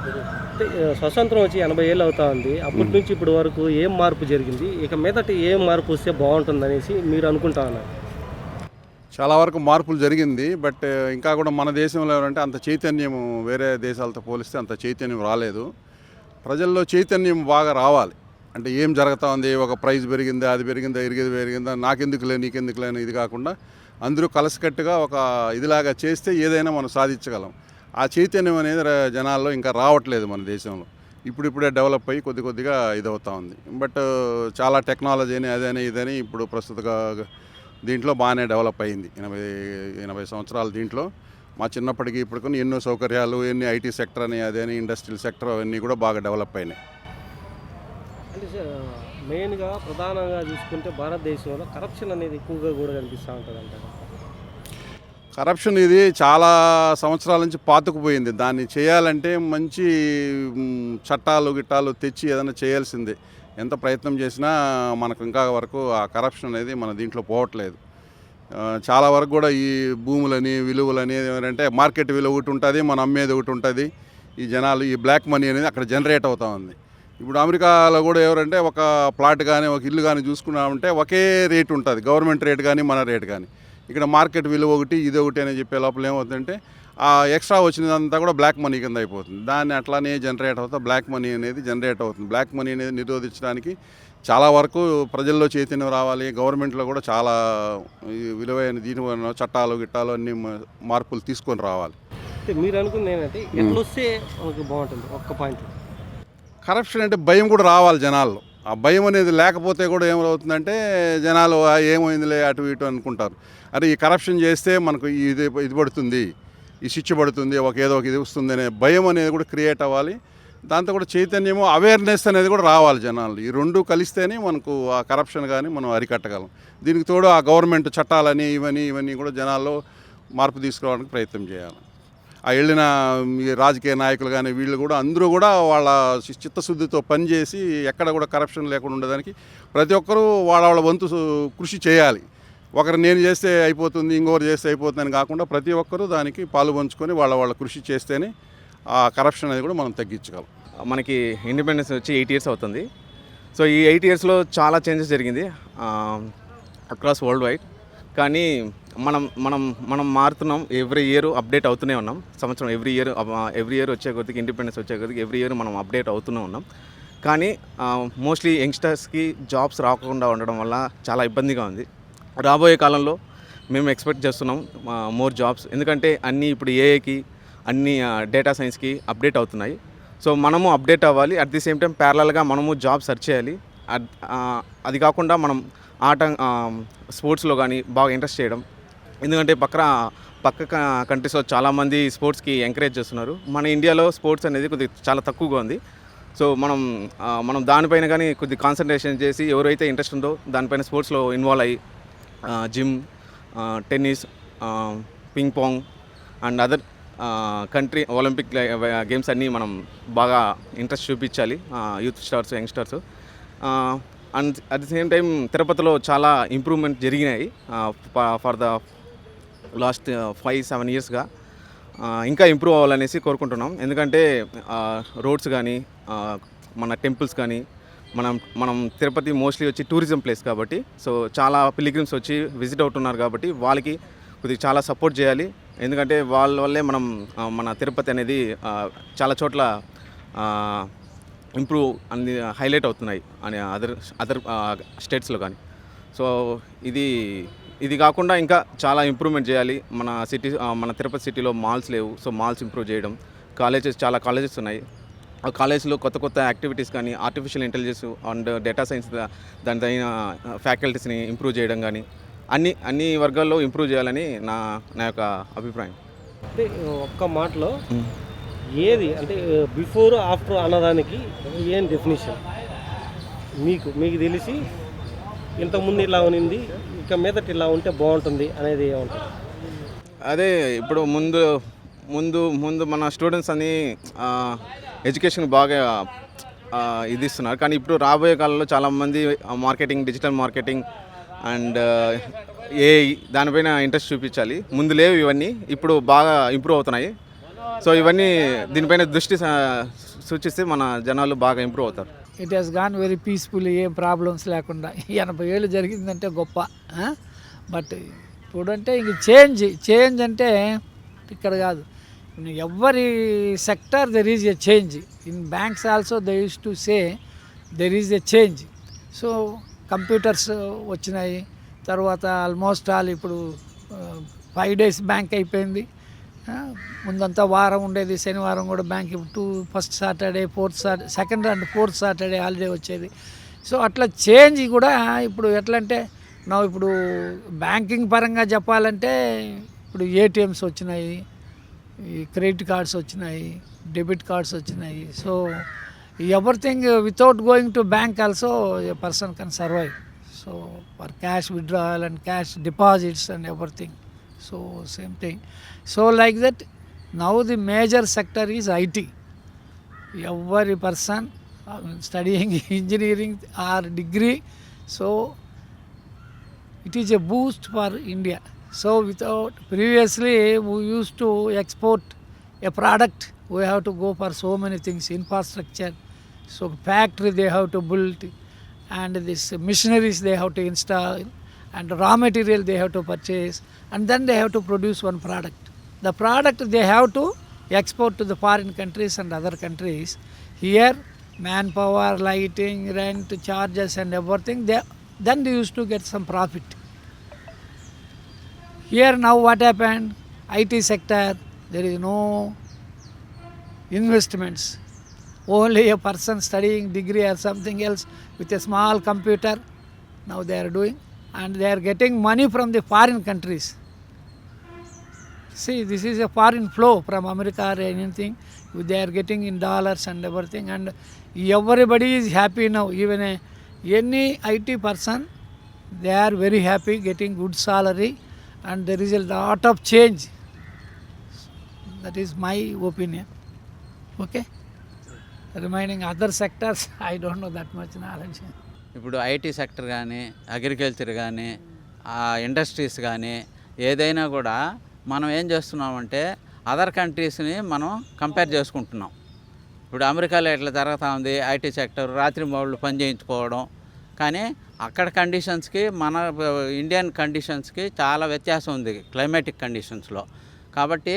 అంటే స్వతంత్రం వచ్చి 80 ఏళ్ళు అవుతా ఉంది. అప్పటి నుంచి ఇప్పటి వరకు ఏం మార్పు జరిగింది? ఇక మీదట ఏం మార్పు వస్తే బావుంటుందనేసి మీరు అనుకుంటా ఉన్నారు? చాలా వరకు మార్పులు జరిగింది. బట్ ఇంకా కూడా మన దేశంలో ఎవరంటే అంత చైతన్యము వేరే దేశాలతో పోలిస్తే అంత చైతన్యం రాలేదు. ప్రజల్లో చైతన్యం బాగా రావాలి. అంటే ఏం జరుగుతా ఉంది, ఒక ప్రైజ్ పెరిగిందా, అది పెరిగిందా, ఇరిగేది పెరిగిందా, నాకెందుకులే నీకెందుకులే అని ఇది కాకుండా అందరూ కలిసికట్టుగా ఒక ఇదిలాగా చేస్తే ఏదైనా మనం సాధించగలం. ఆ చైతన్యం అనేది జనాల్లో ఇంకా రావట్లేదు మన దేశంలో. ఇప్పుడిప్పుడే డెవలప్ అయ్యి కొద్ది కొద్దిగా ఇదవుతూ ఉంది. బట్ చాలా టెక్నాలజీ అని అదని ఇదని ఇప్పుడు ప్రస్తుతగా దీంట్లో బాగానే డెవలప్ అయింది. 80 సంవత్సరాలు దీంట్లో మా చిన్నప్పటికి ఇప్పటికి ఎన్నో సౌకర్యాలు, ఎన్ని ఐటీ సెక్టర్ అని అదని ఇండస్ట్రియల్ సెక్టర్ అవన్నీ కూడా బాగా డెవలప్ అయినాయి. అంటే మెయిన్‌గా ప్రధానంగా చూసుకుంటే భారతదేశంలో కరప్షన్ అనేది ఎక్కువగా కూడా కనిపిస్తూ ఉంటదంటారు. కరప్షన్ ఇది చాలా సంవత్సరాల నుంచి పాతుకుపోయింది. దాన్ని చేయాలంటే మంచి చట్టాలు గిట్టాలు తెచ్చి ఏదైనా చేయాల్సిందే. ఎంత ప్రయత్నం చేసినా మనకు ఇంకా వరకు ఆ కరప్షన్ అనేది మన దీంట్లో పోవట్లేదు. చాలా వరకు కూడా ఈ భూములని విలువలని ఏంటంటే మార్కెట్ విలువ ఒకటి ఉంటుంది, మనం అమ్మేది ఒకటి ఉంటుంది. ఈ జనాలు ఈ బ్లాక్ మనీ అనేది అక్కడ జనరేట్ అవుతూ ఉంది. ఇప్పుడు అమెరికాలో కూడా ఎవరంటే ఒక ప్లాట్ కానీ ఒక ఇల్లు కానీ చూసుకున్నామంటే ఒకే రేటు ఉంటుంది, గవర్నమెంట్ రేట్ కానీ మన రేట్ కానీ. ఇక్కడ మార్కెట్ విలువ ఒకటి ఇది ఒకటి అని చెప్పే లోపల ఏమవుతుందంటే ఆ ఎక్స్ట్రా వచ్చినదంతా కూడా బ్లాక్ మనీ కింద అయిపోతుంది. దాన్ని అట్లానే జనరేట్ అవుతా బ్లాక్ మనీ అనేది జనరేట్ అవుతుంది. బ్లాక్ మనీ అనేది నిరోధించడానికి చాలా వరకు ప్రజల్లో చైతన్యం రావాలి. గవర్నమెంట్లో కూడా చాలా విలువైన దీని చట్టాలు గిట్టాలు అన్ని మార్పులు తీసుకొని రావాలి. అంటే మీరు అనుకుంది ఏంటంటే ఎట్లొస్తే మనకు బాగుంటుంది ఒక్క పాయింట్? కరప్షన్ అంటే భయం కూడా రావాలి జనాల్లో. ఆ భయం అనేది లేకపోతే కూడా ఏమవుతుందంటే జనాలు ఏమైందిలే అటు ఇటు అనుకుంటారు. అరే ఈ కరప్షన్ చేస్తే మనకు ఇది పడుతుంది, ఈ శిక్ష పడుతుంది, ఏదో ఒక ఇది వస్తుంది అనే భయం అనేది కూడా క్రియేట్ అవ్వాలి. దాంతో కూడా చైతన్యము అవేర్నెస్ అనేది కూడా రావాలి జనాలు. ఈ రెండు కలిస్తేనే మనకు ఆ కరప్షన్ కానీ మనం అరికట్టగలం. దీనికి తోడు ఆ గవర్నమెంట్ చట్టాలని ఇవన్నీ కూడా జనాల్లో మార్పు తీసుకురావడానికి ప్రయత్నం చేయాలి. ఆ వెళ్ళిన రాజకీయ నాయకులు కానీ వీళ్ళు కూడా అందరూ కూడా వాళ్ళ చిత్తశుద్ధితో పనిచేసి ఎక్కడ కూడా కరప్షన్ లేకుండా ఉండడానికి ప్రతి ఒక్కరూ వాళ్ళ వంతు కృషి చేయాలి. ఒకరు నేను చేస్తే అయిపోతుంది, ఇంకొకరు చేస్తే అయిపోతుందని కాకుండా ప్రతి ఒక్కరూ దానికి పాలు పంచుకొని వాళ్ళ కృషి చేస్తేనే ఆ కరప్షన్ అనేది కూడా మనం తగ్గించగలం. మనకి ఇండిపెండెన్స్ వచ్చి 8 ఇయర్స్ అవుతుంది. సో ఈ 8 ఇయర్స్లో చాలా చేంజెస్ జరిగింది అక్రాస్ వరల్డ్ వైడ్. కానీ మనం మారుతున్నాం. ఎవ్రీ ఇయర్ అప్డేట్ అవుతూనే ఉన్నాం. సంవత్సరం ఎవ్రీ ఇయర్ వచ్చే కొద్దికి ఇండిపెండెన్స్ వచ్చే కొద్దికి ఎవ్రీ ఇయర్ మనం అప్డేట్ అవుతూనే ఉన్నాం. కానీ మోస్ట్లీ యంగ్స్టర్స్కి జాబ్స్ రాకుండా ఉండడం వల్ల చాలా ఇబ్బందిగా ఉంది. రాబోయే కాలంలో మేము ఎక్స్పెక్ట్ చేస్తున్నాం మోర్ జాబ్స్. ఎందుకంటే అన్నీ ఇప్పుడు ఏఐకి అన్ని డేటా సైన్స్కి అప్డేట్ అవుతున్నాయి. సో మనము అప్డేట్ అవ్వాలి. అట్ ది సేమ్ టైం ప్యారలల్గా మనము జాబ్ సెర్చ్ చేయాలి. అది కాకుండా మనం స్పోర్ట్స్లో కానీ బాగా ఇంట్రెస్ట్ చేయడం. ఎందుకంటే పక్క కంట్రీస్లో చాలామంది స్పోర్ట్స్కి ఎంకరేజ్ చేస్తున్నారు. మన ఇండియాలో స్పోర్ట్స్ అనేది కొద్దిగా చాలా తక్కువగా ఉంది. సో మనం దానిపైన కానీ కొద్దిగా కాన్సన్ట్రేషన్ చేసి ఎవరైతే ఇంట్రెస్ట్ ఉందో దానిపైన స్పోర్ట్స్లో ఇన్వాల్వ్ అయ్యి gym, tennis, ping pong and other country Olympic games అన్నీ మనం బాగా ఇంట్రెస్ట్ చూపించాలి youth stars, youngsters. And at the same time తిరుపతిలో చాలా ఇంప్రూవ్మెంట్ జరిగినాయి ఫర్ ద లాస్ట్ 5-7 ఇయర్స్గా. ఇంకా ఇంప్రూవ్ అవ్వాలనేసి కోరుకుంటున్నాం. ఎందుకంటే రోడ్స్ కానీ మన టెంపుల్స్ కానీ మనం తిరుపతి మోస్ట్లీ వచ్చి టూరిజం ప్లేస్ కాబట్టి, సో చాలా పిలిగ్రిమ్స్ వచ్చి విజిట్ అవుతున్నారు కాబట్టి వాళ్ళకి కొద్దిగా చాలా సపోర్ట్ చేయాలి. ఎందుకంటే వాళ్ళ వల్లే మన తిరుపతి అనేది చాలా చోట్ల ఇంప్రూవ్ అన్ని హైలైట్ అవుతున్నాయి అని అదర్ స్టేట్స్లో కానీ. సో ఇది కాకుండా ఇంకా చాలా ఇంప్రూవ్మెంట్ చేయాలి. మన తిరుపతి సిటీలో మాల్స్ లేవు. సో మాల్స్ ఇంప్రూవ్ చేయడం, చాలా కాలేజెస్ ఉన్నాయి. ఆ కాలేజ్లో కొత్త యాక్టివిటీస్ కానీ artificial intelligence and data science దాని తగిన ఫ్యాకల్టీస్ని ఇంప్రూవ్ చేయడం కానీ అన్ని వర్గాల్లో ఇంప్రూవ్ చేయాలని నా యొక్క అభిప్రాయం. అంటే ఒక్క మాటలో ఏది అంటే బిఫోర్ ఆఫ్టర్ అన్నదానికి ఏం డెఫినేషన్ మీకు తెలిసి ఇంతకుముందు ఇలా ఉన్నింది, ఇక మీదట ఇలా ఉంటే బాగుంటుంది అనేది ఏమంటారు? అదే ఇప్పుడు ముందు మన స్టూడెంట్స్ అని ఎడ్యుకేషన్ బాగా ఇది ఇస్తున్నారు. కానీ ఇప్పుడు రాబోయే కాలంలో చాలామంది డిజిటల్ మార్కెటింగ్ అండ్ ఏఐ దానిపైన ఇంట్రెస్ట్ చూపించాలి. ముందు లేవు ఇవన్నీ, ఇప్పుడు బాగా ఇంప్రూవ్ అవుతున్నాయి. సో ఇవన్నీ దీనిపైన దృష్టి సూచిస్తే మన జనాలు బాగా ఇంప్రూవ్ అవుతారు. It has gone very peaceful, ఏం ప్రాబ్లమ్స్ లేకుండా 80 ఏళ్ళు జరిగిందంటే గొప్ప. బట్ ఇప్పుడంటే ఇంక చేంజ్ అంటే ఇక్కడ కాదు, ఎవరి sector there is a change. In banks also they use to say there is a change. So computers వచ్చినాయి, తర్వాత ఆల్మోస్ట్ ఆల్ ఇప్పుడు 5 days బ్యాంక్ అయిపోయింది. ముందంతా వారం ఉండేది, శనివారం కూడా బ్యాంక్. ఇప్పుడు first Saturday, second and fourth Saturday holiday వచ్చేది. సో అట్లా చేంజ్ కూడా ఇప్పుడు ఎట్లా అంటే ఇప్పుడు బ్యాంకింగ్ పరంగా చెప్పాలంటే ఇప్పుడు ఏటీఎంస్ వచ్చినాయి, ఈ క్రెడిట్ కార్డ్స్ వచ్చినాయి, డెబిట్ కార్డ్స్ వచ్చినాయి. So everything without going to bank also a person can survive. So for cash withdrawal and cash deposits and everything. So same thing. So like that, now the major sector is IT. Every person studying engineering or degree, so it is a boost for India. So without, previously we used to export a product, we have to go for so many things, infrastructure. So factory they have to build, and this machineries they have to install, and raw material they have to purchase, and then they have to produce one product. The product they have to export to the foreign countries and other countries. Here manpower, lighting, rent, charges and everything, then they used to get some profit. Here now what happened? IT sector, there is no investments. Only a person studying degree or something else with a small computer, now they are doing, and they are getting money from the foreign countries. See, this is a foreign flow from America or anything. They are getting in dollars and everything, and everybody is happy now. Even any IT person, they are very happy, getting good salary, and there is a lot of change. That is my opinion. Okay? Remaining other sectors, I don't know that much knowledge. ఇప్పుడు IT sector కానీ, agriculture కానీ, industries కానీ ఏదైనా కూడా మనం ఏం చేస్తున్నామంటే other కంట్రీస్ని మనం కంపేర్ చేసుకుంటున్నాం. ఇప్పుడు అమెరికాలో ఎట్లా జరుగుతూ ఉంది ఐటీ సెక్టర్, రాత్రి మౌళ్ళు పని చేయించుకోవడం. కానీ అక్కడ కండిషన్స్కి మన ఇండియన్ కండిషన్స్కి చాలా వ్యత్యాసం ఉంది క్లైమాటిక్ కండిషన్స్లో. కాబట్టి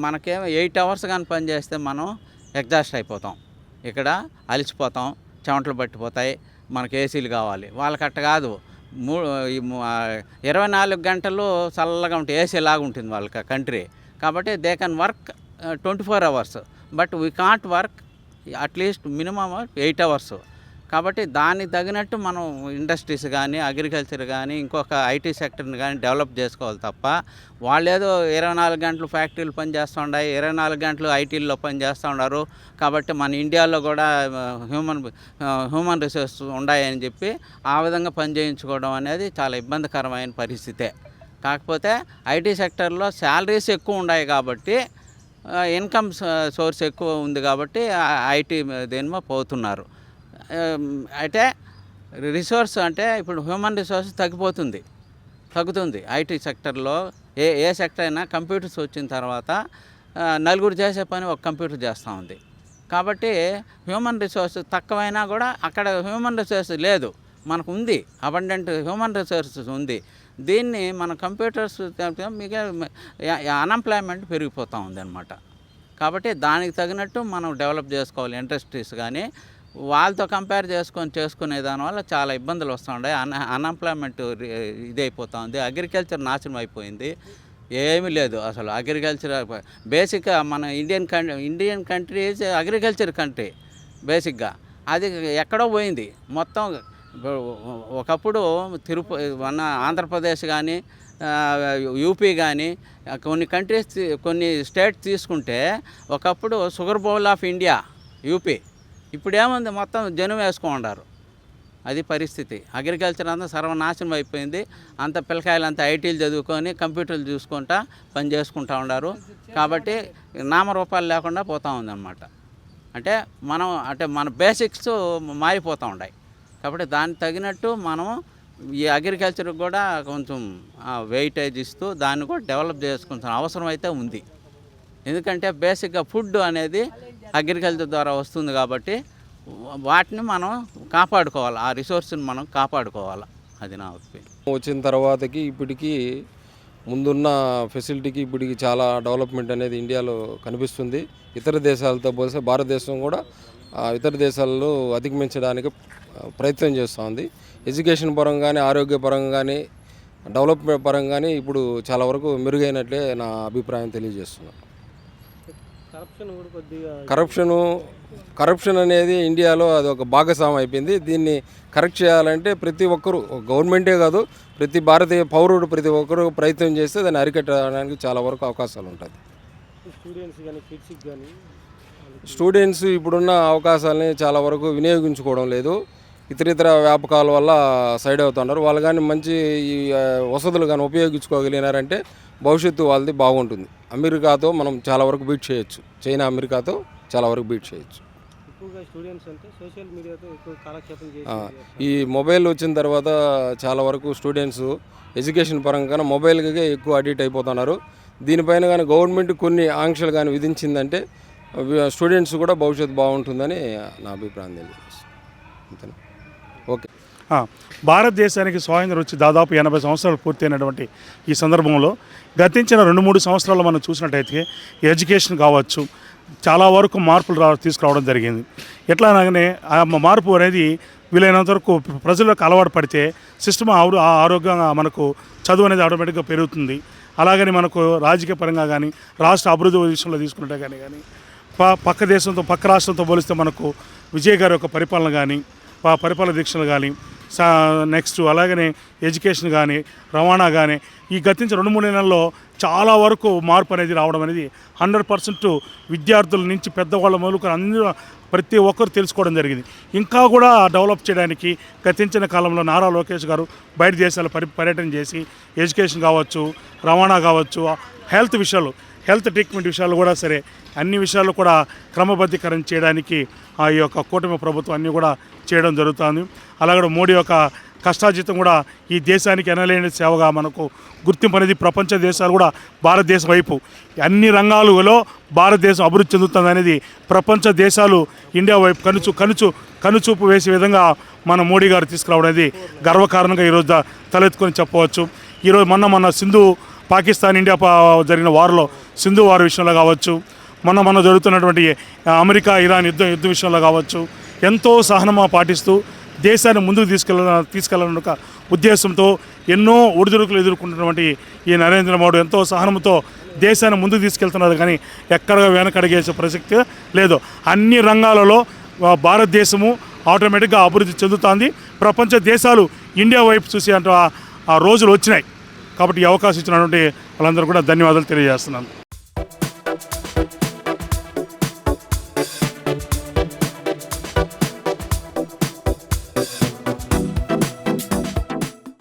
మనకేమో 8 hours కానీ పని చేస్తే మనం ఎగ్జాస్ట్ అయిపోతాం, ఇక్కడ అలిసిపోతాం, చెమటలు పట్టిపోతాయి, మనకు ఏసీలు కావాలి. వాళ్ళకి అట్ట కాదు, 24 గంటలు చల్లగా ఉంటుంది, ఏసీ లాగా ఉంటుంది వాళ్ళకి కంట్రీ. కాబట్టి they can work 24 hours, but we can't work at least minimum 8 hours. కాబట్టి దానికి తగినట్టు మనం ఇండస్ట్రీస్ కానీ, అగ్రికల్చర్ కానీ, ఇంకొక ఐటీ సెక్టర్ని కానీ డెవలప్ చేసుకోవాలి తప్ప వాళ్ళు ఏదో 24 గంటలు ఫ్యాక్టరీలు పనిచేస్తూ ఉన్నాయి, 24 గంటలు ఐటీల్లో పనిచేస్తూ ఉన్నారు. కాబట్టి మన ఇండియాలో కూడా హ్యూమన్ రిసోర్స్ ఉన్నాయని చెప్పి ఆ విధంగా పని చేయించుకోవడం అనేది చాలా ఇబ్బందికరమైన పరిస్థితే. కాకపోతే ఐటీ సెక్టర్లో శాలరీస్ ఎక్కువ ఉన్నాయి కాబట్టి, ఇన్కమ్ సోర్స్ ఎక్కువ ఉంది కాబట్టి ఐటీ దేనిమో పోతున్నారు. అయితే రిసోర్స్ అంటే ఇప్పుడు హ్యూమన్ రిసోర్స్ తగ్గుతుంది ఐటీ సెక్టర్లో. ఏ సెక్టర్ అయినా కంప్యూటర్స్ వచ్చిన తర్వాత నలుగురు చేసే పని ఒక కంప్యూటర్ చేస్తూ ఉంది. కాబట్టి హ్యూమన్ రిసోర్స్ తక్కువైనా కూడా అక్కడ హ్యూమన్ రిసోర్స్ లేదు, మనకు ఉంది, అబండెంట్ హ్యూమన్ రిసోర్సెస్ ఉంది. దీన్ని మన కంప్యూటర్స్ మీకు అన్ఎంప్లాయ్మెంట్ పెరిగిపోతూ ఉంది అన్నమాట. కాబట్టి దానికి తగినట్టు మనం డెవలప్ చేసుకోవాలి ఇండస్ట్రీస్ కానీ. వాళ్ళతో కంపేర్ చేసుకునే దానివల్ల చాలా ఇబ్బందులు వస్తూ ఉన్నాయి. అన్ఎంప్లాయ్మెంట్ ఇదైపోతూ ఉంది. అగ్రికల్చర్ నాశనం అయిపోయింది, ఏమీ లేదు అసలు. అగ్రికల్చర్ బేసిక్గా మన Indian country is agriculture country బేసిక్గా. అది ఎక్కడో పోయింది మొత్తం. ఒకప్పుడు మన ఆంధ్రప్రదేశ్ కానీ, యూపీ కానీ, కొన్ని స్టేట్స్ తీసుకుంటే ఒకప్పుడు sugar bowl of India UP. ఇప్పుడు ఏముంది, మొత్తం జనం వేసుకుంటారు. అది పరిస్థితి. అగ్రికల్చర్ అంతా సర్వనాశనం అయిపోయింది. అంత పిల్లకాయలు అంతా ఐటీలు చదువుకొని కంప్యూటర్లు చూసుకుంటా పని చేసుకుంటూ ఉన్నారు. కాబట్టి నామరూపాలు లేకుండా పోతూ ఉందన్నమాట. అంటే మన బేసిక్స్ మారిపోతూ ఉన్నాయి. కాబట్టి దానికి తగినట్టు మనం ఈ అగ్రికల్చర్కి కూడా కొంచెం వెయిటేజ్ ఇస్తూ దాన్ని కూడా డెవలప్ చేసుకుంటున్న అవసరం అయితే ఉంది. ఎందుకంటే బేసిక్గా ఫుడ్ అనేది అగ్రికల్చర్ ద్వారా వస్తుంది కాబట్టి వాటిని మనం కాపాడుకోవాలి, ఆ రిసోర్స్ని మనం కాపాడుకోవాలి. అది నా ఒపీనియన్. వచ్చిన తర్వాతకి ఇప్పటికీ ముందున్న ఫెసిలిటీకి ఇప్పటికి చాలా డెవలప్మెంట్ అనేది ఇండియాలో కనిపిస్తుంది. ఇతర దేశాలతో పోలిస్తే భారతదేశం కూడా ఇతర దేశాల్లో అధిగమించడానికి ప్రయత్నం చేస్తుంది. ఎడ్యుకేషన్ పరంగానే, ఆరోగ్య పరంగానే, డెవలప్మెంట్ పరంగానే ఇప్పుడు చాలా వరకు మెరుగైనట్లే నా అభిప్రాయం తెలియజేస్తున్నాను. కరప్షన్ కూడా కొద్దిగా కరప్షన్ అనేది ఇండియాలో అది ఒక భాగస్వామ్యం అయిపోయింది. దీన్ని కరెక్ట్ చేయాలంటే ప్రతి ఒక్కరూ, గవర్నమెంటే కాదు, ప్రతి భారతీయ పౌరుడు ప్రతి ఒక్కరూ ప్రయత్నం చేస్తే దాన్ని అరికట్టడానికి చాలా వరకు అవకాశాలు ఉంటుంది. స్టూడెంట్స్ కానీ కిడ్స్కి కానీ స్టూడెంట్స్ ఇప్పుడున్న అవకాశాలని చాలా వరకు వినియోగించుకోవడం లేదు. ఇతర వ్యాపకాల వల్ల సైడ్ అవుతున్నారు. వాళ్ళు కానీ మంచి ఈ వసతులు కానీ ఉపయోగించుకోగలిగినారంటే భవిష్యత్తు వాళ్ళది బాగుంటుంది. అమెరికాతో మనం చాలా వరకు బీట్ చేయొచ్చు. చైనా అమెరికాతో చాలా వరకు బీట్ చేయొచ్చు. ఎక్కువగా స్టూడెంట్స్ అంటే సోషల్ మీడియాతో ఎక్కువ కాలక్షేపం చేసి ఈ మొబైల్ వచ్చిన తర్వాత చాలా వరకు స్టూడెంట్స్ ఎడ్యుకేషన్ పరంగా మొబైల్కే ఎక్కువ అడిక్ట్ అయిపోతున్నారు. దీనిపైన కానీ గవర్నమెంట్ కొన్ని ఆంక్షలు కానీ విధించిందంటే స్టూడెంట్స్ కూడా భవిష్యత్తు బాగుంటుందని నా అభిప్రాయం తెలియజేస్తుంది. అంతేనా? ఓకే. భారతదేశానికి స్వాతంత్రం వచ్చి దాదాపు 80 సంవత్సరాలు పూర్తయినటువంటి ఈ సందర్భంలో గతించిన 2-3 సంవత్సరాలు మనం చూసినట్టయితే ఎడ్యుకేషన్ కావచ్చు, చాలా వరకు మార్పులు తీసుకురావడం జరిగింది. ఎట్లా అనగానే ఆ మార్పు అనేది వీలైనంత వరకు ప్రజలకు అలవాటు పడితే సిస్టమ్ ఆరోగ్యంగా మనకు చదువు అనేది ఆటోమేటిక్గా పెరుగుతుంది. అలాగని మనకు రాజకీయ పరంగా కానీ, రాష్ట్ర అభివృద్ధి విషయంలో తీసుకున్నట్టే కానీ పక్క దేశంతో, పక్క రాష్ట్రంతో పోలిస్తే మనకు విజయ్ గారి యొక్క పరిపాలన కానీ, పరిపాలన దీక్షలు కానీ, నెక్స్ట్ అలాగనే ఎడ్యుకేషన్ కానీ, రవాణా కానీ ఈ గతించిన 2-3 నెలల్లో చాలా వరకు మార్పు అనేది రావడం అనేది 100% విద్యార్థుల నుంచి పెద్దవాళ్ళ మొదలుకొని అందరూ ప్రతి ఒక్కరు తెలుసుకోవడం జరిగింది. ఇంకా కూడా డెవలప్ చేయడానికి గతించిన కాలంలో నారా లోకేష్ గారు బయట దేశాల పర్యటన చేసి ఎడ్యుకేషన్ కావచ్చు, రవాణా కావచ్చు, హెల్త్ ట్రీట్మెంట్ విషయాలు కూడా సరే అన్ని విషయాలు కూడా క్రమబద్ధీకరణ చేయడానికి ఆ యొక్క కూటమి ప్రభుత్వం అన్నీ కూడా చేయడం జరుగుతుంది. అలాగే మోడీ యొక్క కష్టార్జితం కూడా ఈ దేశానికి ఎనలేని సేవగా మనకు గుర్తింపు అనేది ప్రపంచ దేశాలు కూడా భారతదేశం వైపు అన్ని రంగాలలో భారతదేశం అభివృద్ధి చెందుతుంది అనేది ప్రపంచ దేశాలు ఇండియా వైపు కనుచూపు వేసే విధంగా మన మోడీ గారు తీసుకురావడం అనేది గర్వకారణంగా ఈరోజు తలెత్తుకొని చెప్పవచ్చు. ఈరోజు మొన్న సింధు పాకిస్తాన్ ఇండియా జరిగిన వార్లో సింధు వార్ విషయంలో కావచ్చు, మొన్న జరుగుతున్నటువంటి అమెరికా ఇరాన్ యుద్ధ విషయంలో కావచ్చు ఎంతో సహనమా పాటిస్తూ దేశాన్ని ముందుకు తీసుకెళ్లాలన్న ఒక ఉద్దేశంతో ఎన్నో ఒడిదుడుకులు ఎదుర్కొంటున్నటువంటి ఈ నరేంద్ర మోడీ ఎంతో సహనంతో దేశాన్ని ముందుకు తీసుకెళ్తున్నారు. కానీ ఎక్కడ వెనకడిగేసే ప్రసక్తి లేదు. అన్ని రంగాలలో భారతదేశము ఆటోమేటిక్గా అభివృద్ధి చెందుతుంది. ప్రపంచ దేశాలు ఇండియా వైపు చూసే ఆ రోజులు వచ్చినాయి. కాబట్టి ఈ అవకాశం ఇచ్చినటువంటి వాళ్ళందరూ కూడా ధన్యవాదాలు తెలియజేస్తున్నాను.